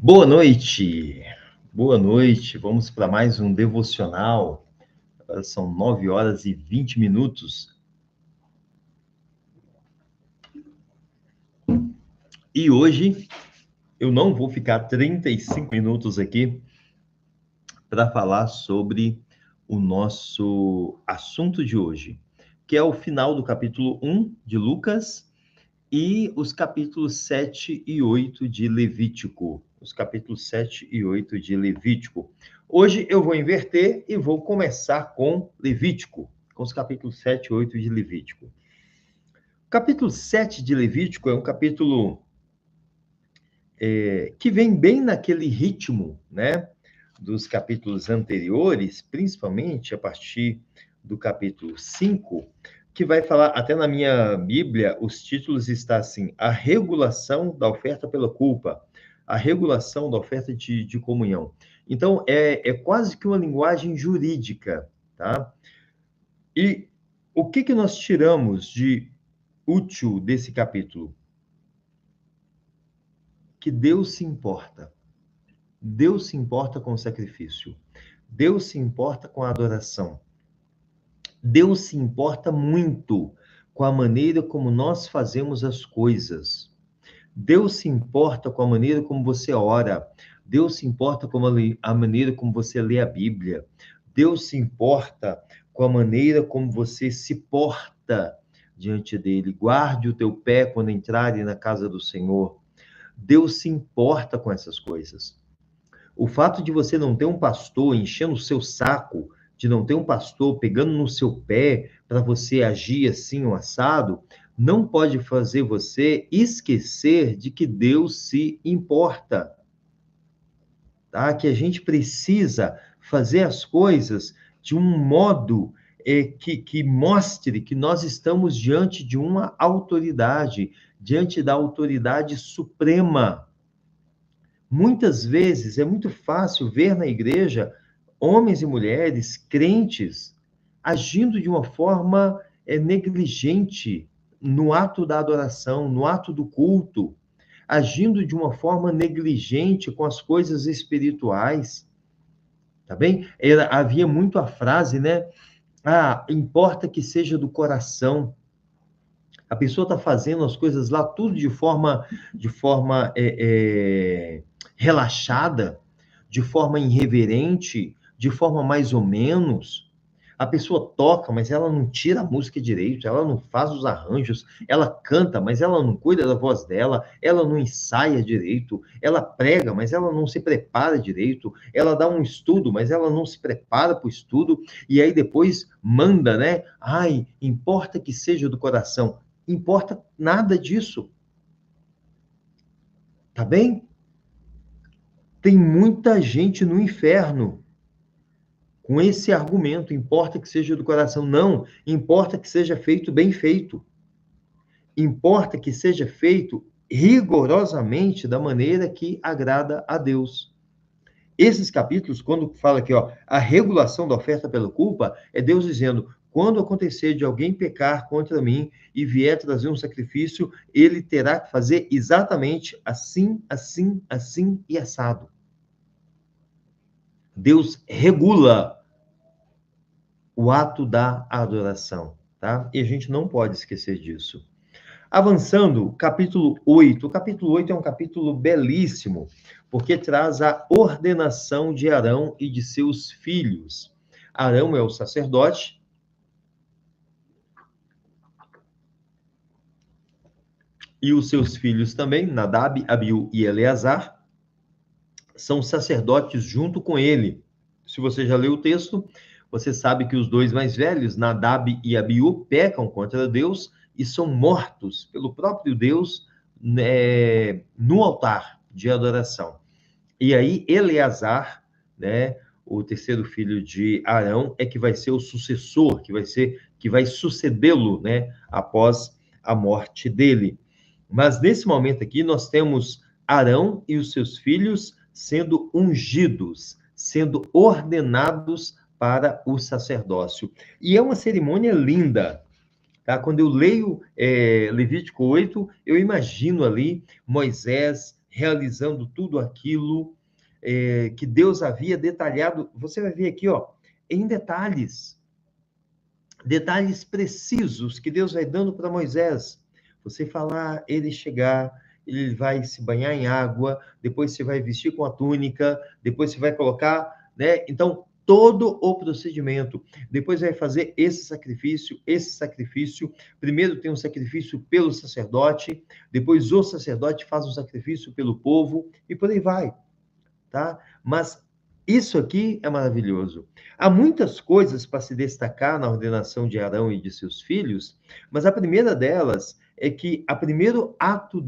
Boa noite, boa noite. Vamos para mais um devocional. Agora são 9 horas e 20 minutos. E hoje eu não vou ficar 35 minutos aqui para falar sobre o nosso assunto de hoje, que é o final do capítulo 1 de Lucas e os capítulos 7 e 8 de Levítico. Os capítulos 7 e 8 de Levítico. Hoje eu vou inverter e vou começar com Levítico, com os capítulos 7 e 8 de Levítico. O capítulo 7 de Levítico é um capítulo que vem bem naquele ritmo, né, dos capítulos anteriores, principalmente a partir do capítulo 5, que vai falar, até na minha Bíblia, os títulos estão assim: a regulação da oferta pela culpa, a regulação da oferta de comunhão. Então, é quase que uma linguagem jurídica, tá? E o que nós tiramos de útil desse capítulo? Que Deus se importa. Deus se importa com o sacrifício. Deus se importa com a adoração. Deus se importa muito com a maneira como nós fazemos as coisas. Deus se importa com a maneira como você ora. Deus se importa com a maneira como você lê a Bíblia. Deus se importa com a maneira como você se porta diante dele. Guarde o teu pé quando entrares na casa do Senhor. Deus se importa com essas coisas. O fato de você não ter um pastor enchendo o seu saco, de não ter um pastor pegando no seu pé para você agir assim, um assado, não pode fazer você esquecer de que Deus se importa, tá? Que a gente precisa fazer as coisas de um modo que mostre que nós estamos diante de uma autoridade, diante da autoridade suprema. Muitas vezes é muito fácil ver na igreja homens e mulheres crentes agindo de uma forma negligente no ato da adoração, no ato do culto, agindo de uma forma negligente com as coisas espirituais, tá bem? Havia muito a frase, né? Ah, importa que seja do coração. A pessoa está fazendo as coisas lá tudo de forma relaxada, de forma irreverente, de forma mais ou menos. A pessoa toca, mas ela não tira a música direito, ela não faz os arranjos, ela canta, mas ela não cuida da voz dela, ela não ensaia direito, ela prega, mas ela não se prepara direito, ela dá um estudo, mas ela não se prepara para o estudo, e aí depois manda, né? Ai, importa que seja do coração. Importa nada disso. Tá bem? Tem muita gente no inferno com esse argumento, importa que seja do coração. Não, importa que seja feito bem feito. Importa que seja feito rigorosamente da maneira que agrada a Deus. Esses capítulos, quando fala aqui, ó, a regulação da oferta pela culpa, é Deus dizendo: quando acontecer de alguém pecar contra mim e vier trazer um sacrifício, ele terá que fazer exatamente assim, assim, assim e assado. Deus regula o ato da adoração, tá? E a gente não pode esquecer disso. Avançando, capítulo 8. O capítulo 8 é um capítulo belíssimo, porque traz a ordenação de Arão e de seus filhos. Arão é o sacerdote. E os seus filhos também, Nadab, Abiú e Eleazar, são sacerdotes junto com ele. Se você já leu o texto, você sabe que os dois mais velhos, Nadab e Abiú, pecam contra Deus e são mortos pelo próprio Deus, né, no altar de adoração. E aí Eleazar, né, o terceiro filho de Arão, é que vai ser o sucessor, que vai sucedê-lo, né, após a morte dele. Mas nesse momento aqui nós temos Arão e os seus filhos sendo ungidos, sendo ordenados para o sacerdócio. E é uma cerimônia linda. Tá? Quando eu leio Levítico 8, eu imagino ali Moisés realizando tudo aquilo que Deus havia detalhado. Você vai ver aqui, ó, em detalhes precisos que Deus vai dando para Moisés. Você falar, ele chegar, ele vai se banhar em água, depois você vai vestir com a túnica, depois você vai colocar, né? Então, todo o procedimento. Depois vai fazer esse sacrifício. Primeiro tem um sacrifício pelo sacerdote, depois o sacerdote faz um sacrifício pelo povo, e por aí vai, tá? Mas isso aqui é maravilhoso. Há muitas coisas para se destacar na ordenação de Arão e de seus filhos, mas a primeira delas é que o primeiro ato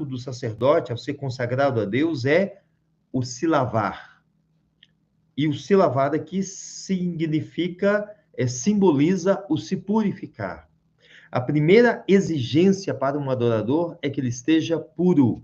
do sacerdote ao ser consagrado a Deus é o se lavar. E o se lavar aqui simboliza o se purificar. A primeira exigência para um adorador é que ele esteja puro.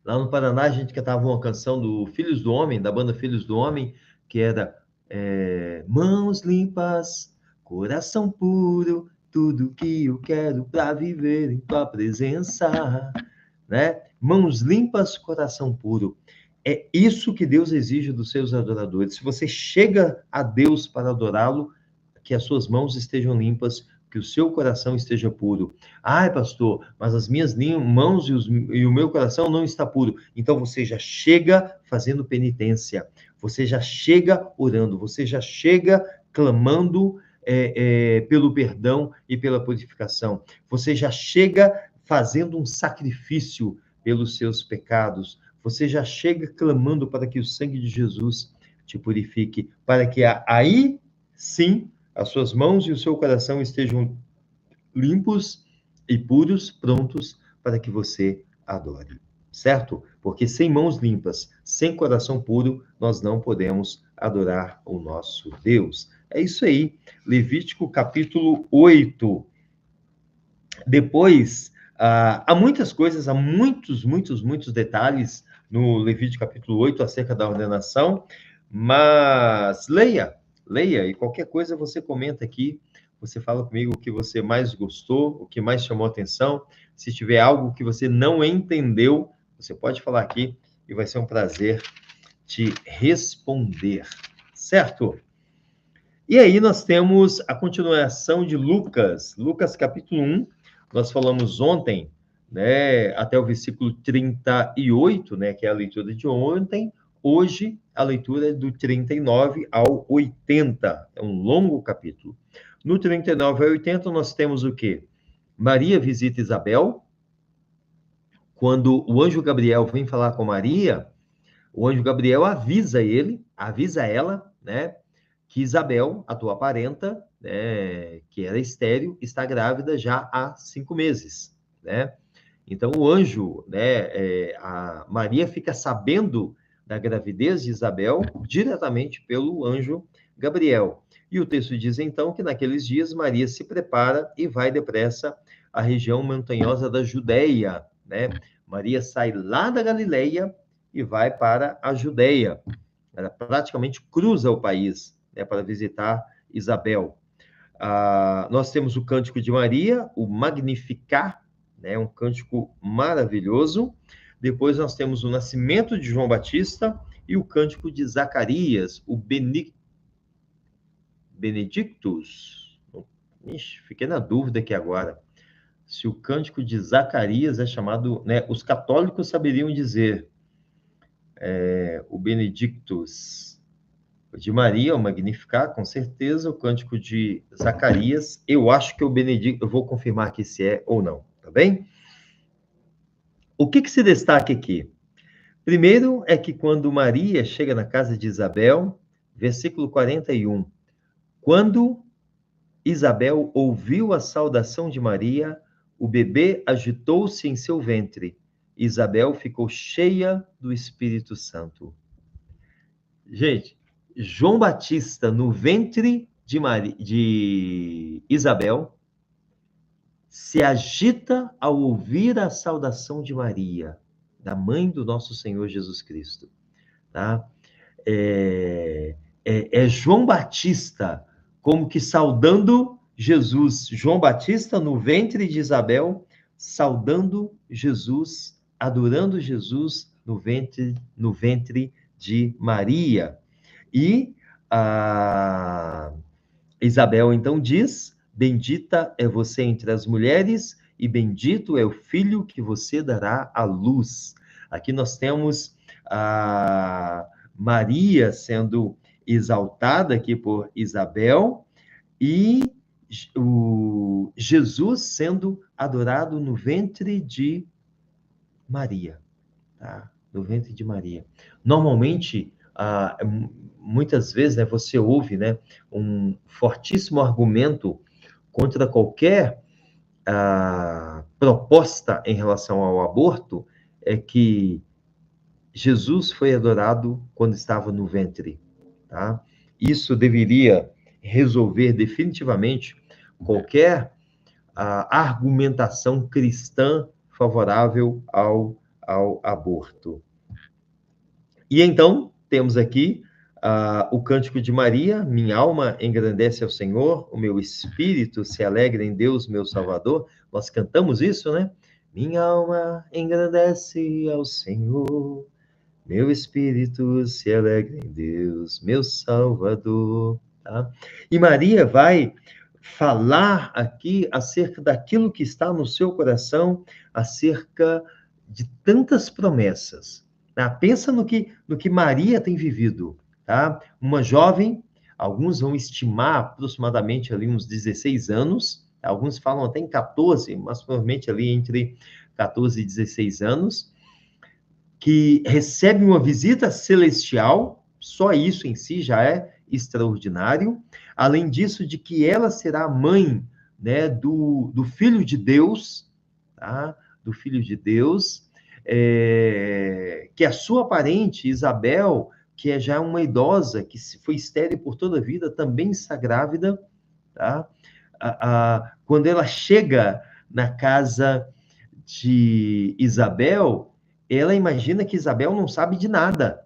Lá no Paraná, a gente cantava uma canção do Filhos do Homem, da banda Filhos do Homem, que era mãos limpas, coração puro, tudo que eu quero para viver em tua presença, né? Mãos limpas, coração puro. É isso que Deus exige dos seus adoradores. Se você chega a Deus para adorá-lo, que as suas mãos estejam limpas, que o seu coração esteja puro. Ai, pastor, mas as minhas mãos e o meu coração não está puro. Então você já chega fazendo penitência, você já chega orando, você já chega clamando pelo perdão e pela purificação. Você já chega fazendo um sacrifício pelos seus pecados. Você já chega clamando para que o sangue de Jesus te purifique, para que aí sim as suas mãos e o seu coração estejam limpos e puros, prontos para que você adore, certo? Porque sem mãos limpas, sem coração puro, nós não podemos adorar o nosso Deus. É isso aí, Levítico capítulo 8. Depois, há muitas coisas, há muitos detalhes no Levítico capítulo 8 acerca da ordenação, mas leia, e qualquer coisa você comenta aqui, você fala comigo o que você mais gostou, o que mais chamou atenção. Se tiver algo que você não entendeu, você pode falar aqui e vai ser um prazer te responder, certo? E aí nós temos a continuação de Lucas capítulo 1, nós falamos ontem, né, até o versículo 38, né, que é a leitura de ontem. Hoje, a leitura é do 39 ao 80. É um longo capítulo. No 39 ao 80, nós temos o quê? Maria visita Isabel. Quando o anjo Gabriel vem falar com Maria, o anjo Gabriel avisa ela, né, que Isabel, a tua parenta, né, que era estéril, está grávida já há 5 meses, né? Então, o anjo, né, a Maria fica sabendo da gravidez de Isabel diretamente pelo anjo Gabriel. E o texto diz, então, que naqueles dias Maria se prepara e vai depressa à região montanhosa da Judéia, né? Maria sai lá da Galileia e vai para a Judéia. Ela praticamente cruza o país, né, para visitar Isabel. Nós temos o Cântico de Maria, o Magnificat, né, um cântico maravilhoso. Depois nós temos o nascimento de João Batista e o Cântico de Zacarias, o Benedictus. Ixi, fiquei na dúvida aqui agora. Se o Cântico de Zacarias é chamado, né, os católicos saberiam dizer, o Benedictus. O de Maria, o Magnificat, com certeza. O Cântico de Zacarias, eu acho que é o Benedictus, eu vou confirmar aqui se é ou não, tá bem? O que se destaca aqui? Primeiro é que quando Maria chega na casa de Isabel, versículo 41, quando Isabel ouviu a saudação de Maria, o bebê agitou-se em seu ventre. Isabel ficou cheia do Espírito Santo. Gente, João Batista no ventre de Isabel se agita ao ouvir a saudação de Maria, da mãe do nosso Senhor Jesus Cristo, tá? João Batista como que saudando Jesus. João Batista no ventre de Isabel, saudando Jesus, adorando Jesus no ventre de Maria. E a Isabel então diz: bendita é você entre as mulheres, e bendito é o filho que você dará à luz. Aqui nós temos a Maria sendo exaltada aqui por Isabel, e o Jesus sendo adorado no ventre de Maria, tá? No ventre de Maria. Normalmente, muitas vezes, né, você ouve, né, um fortíssimo argumento contra qualquer proposta em relação ao aborto, é que Jesus foi adorado quando estava no ventre, tá? Isso deveria resolver definitivamente qualquer argumentação cristã favorável ao aborto. E então, temos aqui o Cântico de Maria: minha alma engrandece ao Senhor, o meu espírito se alegra em Deus, meu Salvador. Nós cantamos isso, né? Minha alma engrandece ao Senhor, meu espírito se alegra em Deus, meu Salvador. Tá? E Maria vai falar aqui acerca daquilo que está no seu coração, acerca de tantas promessas. Tá? Pensa no que Maria tem vivido. Tá? Uma jovem, alguns vão estimar aproximadamente ali uns 16 anos, alguns falam até em 14, mas provavelmente ali entre 14 e 16 anos, que recebe uma visita celestial, só isso em si já é extraordinário. Além disso, de que ela será mãe, né, do Filho de Deus, tá? Do Filho de Deus, que a sua parente, Isabel, que é já uma idosa, que foi estéril por toda a vida, também está grávida, tá? Quando ela chega na casa de Isabel, ela imagina que Isabel não sabe de nada,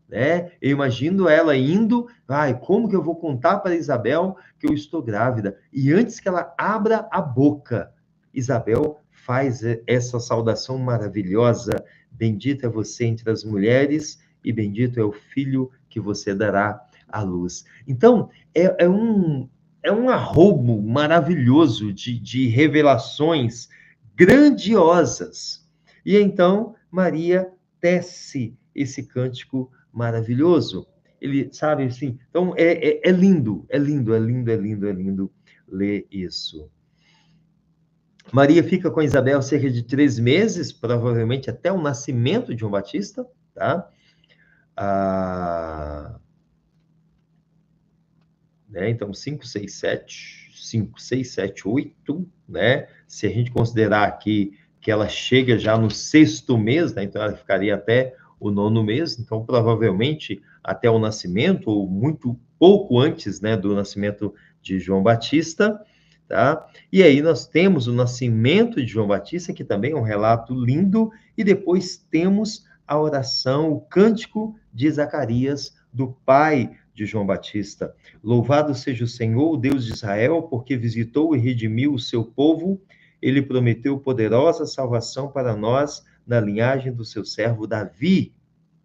né? Eu imagino ela indo, como que eu vou contar para Isabel que eu estou grávida? E antes que ela abra a boca, Isabel faz essa saudação maravilhosa: bendita é você entre as mulheres, e bendito é o filho que você dará à luz. Então, é um arrobo maravilhoso de revelações grandiosas. E então, Maria tece esse cântico maravilhoso. Ele, sabe, assim, então é lindo, é lindo, é lindo, é lindo, é lindo ler isso. Maria fica com Isabel cerca de 3 meses, provavelmente até o nascimento de João Batista, tá? Né? Então, 5, 6, 7, 8, né? Se a gente considerar aqui que ela chega já no 6º mês, né? Então ela ficaria até o 9º mês, então provavelmente até o nascimento, ou muito pouco antes, né, do nascimento de João Batista, tá? E aí nós temos o nascimento de João Batista, que também é um relato lindo, e depois temos a oração, o cântico de Zacarias, do pai de João Batista. Louvado seja o Senhor, o Deus de Israel, porque visitou e redimiu o seu povo. Ele prometeu poderosa salvação para nós na linhagem do seu servo Davi.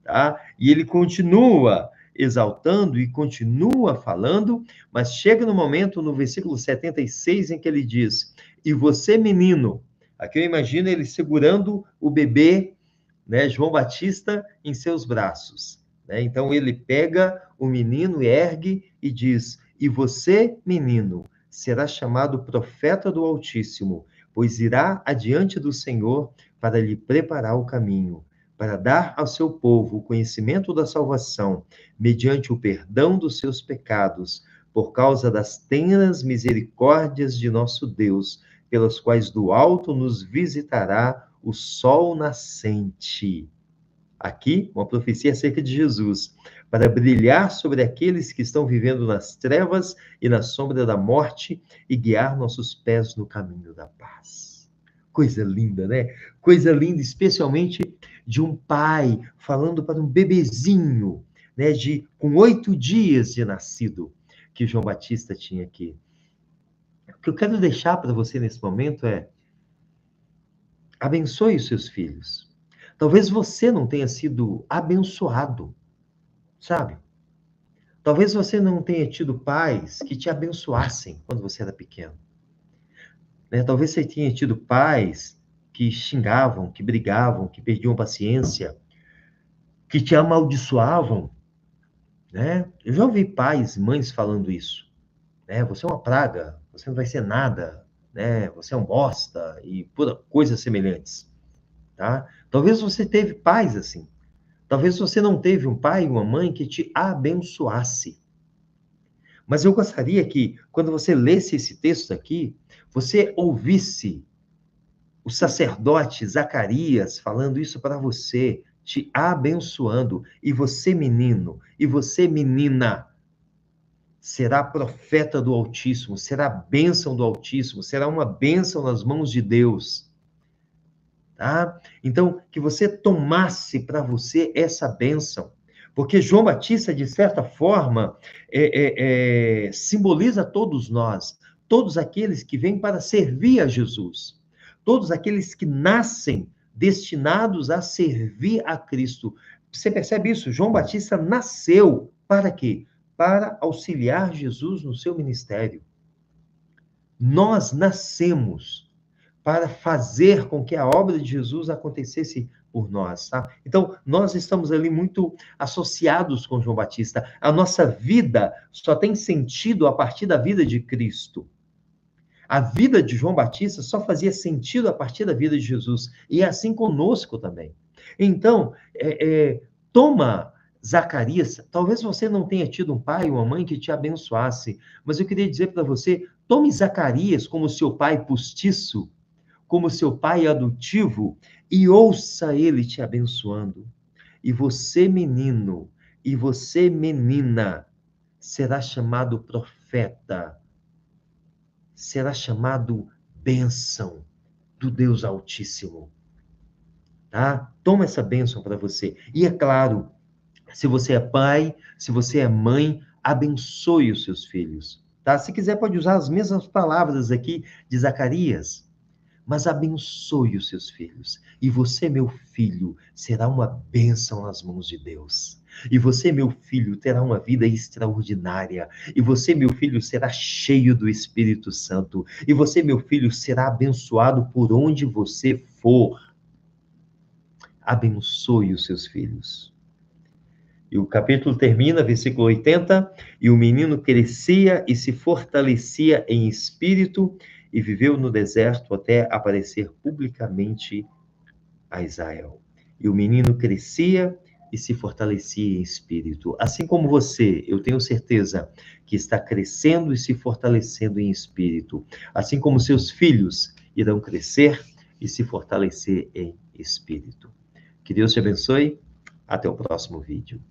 Tá? E ele continua exaltando e continua falando, mas chega no momento, no versículo 76, em que ele diz: e você, menino, aqui eu imagino ele segurando o bebê, né, João Batista, em seus braços. Né? Então ele pega o menino, ergue e diz: e você, menino, será chamado profeta do Altíssimo, pois irá adiante do Senhor para lhe preparar o caminho, para dar ao seu povo o conhecimento da salvação, mediante o perdão dos seus pecados, por causa das tenras misericórdias de nosso Deus, pelas quais do alto nos visitará o sol nascente. Aqui, uma profecia acerca de Jesus, para brilhar sobre aqueles que estão vivendo nas trevas e na sombra da morte e guiar nossos pés no caminho da paz. Coisa linda, né? Coisa linda, especialmente de um pai falando para um bebezinho, né, com 8 dias de nascido, que João Batista tinha aqui. que eu quero deixar para você nesse momento é: abençoe os seus filhos. Talvez você não tenha sido abençoado, sabe? Talvez você não tenha tido pais que te abençoassem quando você era pequeno, né? Talvez você tenha tido pais que xingavam, que brigavam, que perdiam paciência, que te amaldiçoavam, né? Eu já ouvi pais, mães falando isso, né? Você é uma praga, você não vai ser nada, né? Você é um bosta e coisas semelhantes, tá? Talvez você teve pais assim. Talvez você não teve um pai e uma mãe que te abençoasse. Mas eu gostaria que, quando você lesse esse texto aqui, você ouvisse o sacerdote Zacarias falando isso para você, te abençoando. E você, menino, e você, menina, será profeta do Altíssimo, será bênção do Altíssimo, será uma bênção nas mãos de Deus. Tá? Então, que você tomasse para você essa bênção. Porque João Batista, de certa forma, simboliza todos nós, todos aqueles que vêm para servir a Jesus, todos aqueles que nascem destinados a servir a Cristo. Você percebe isso? João Batista nasceu para quê? Para auxiliar Jesus no seu ministério. Nós nascemos para fazer com que a obra de Jesus acontecesse por nós, tá? Então, nós estamos ali muito associados com João Batista. A nossa vida só tem sentido a partir da vida de Cristo. A vida de João Batista só fazia sentido a partir da vida de Jesus. E é assim conosco também. Então, toma Zacarias. Talvez você não tenha tido um pai ou uma mãe que te abençoasse, mas eu queria dizer para você, tome Zacarias como seu pai postiço, como seu pai adotivo, e ouça ele te abençoando. E você, menino, e você, menina, será chamado profeta, será chamado bênção do Deus Altíssimo, tá? Toma essa bênção para você. E é claro, se você é pai, se você é mãe, abençoe os seus filhos, tá? Se quiser, pode usar as mesmas palavras aqui de Zacarias, mas abençoe os seus filhos. E você, meu filho, será uma bênção nas mãos de Deus. E você, meu filho, terá uma vida extraordinária. E você, meu filho, será cheio do Espírito Santo. E você, meu filho, será abençoado por onde você for. Abençoe os seus filhos. E o capítulo termina, versículo 80, e o menino crescia e se fortalecia em espírito e viveu no deserto até aparecer publicamente a Israel. E o menino crescia e se fortalecia em espírito. Assim como você, eu tenho certeza que está crescendo e se fortalecendo em espírito. Assim como seus filhos irão crescer e se fortalecer em espírito. Que Deus te abençoe. Até o próximo vídeo.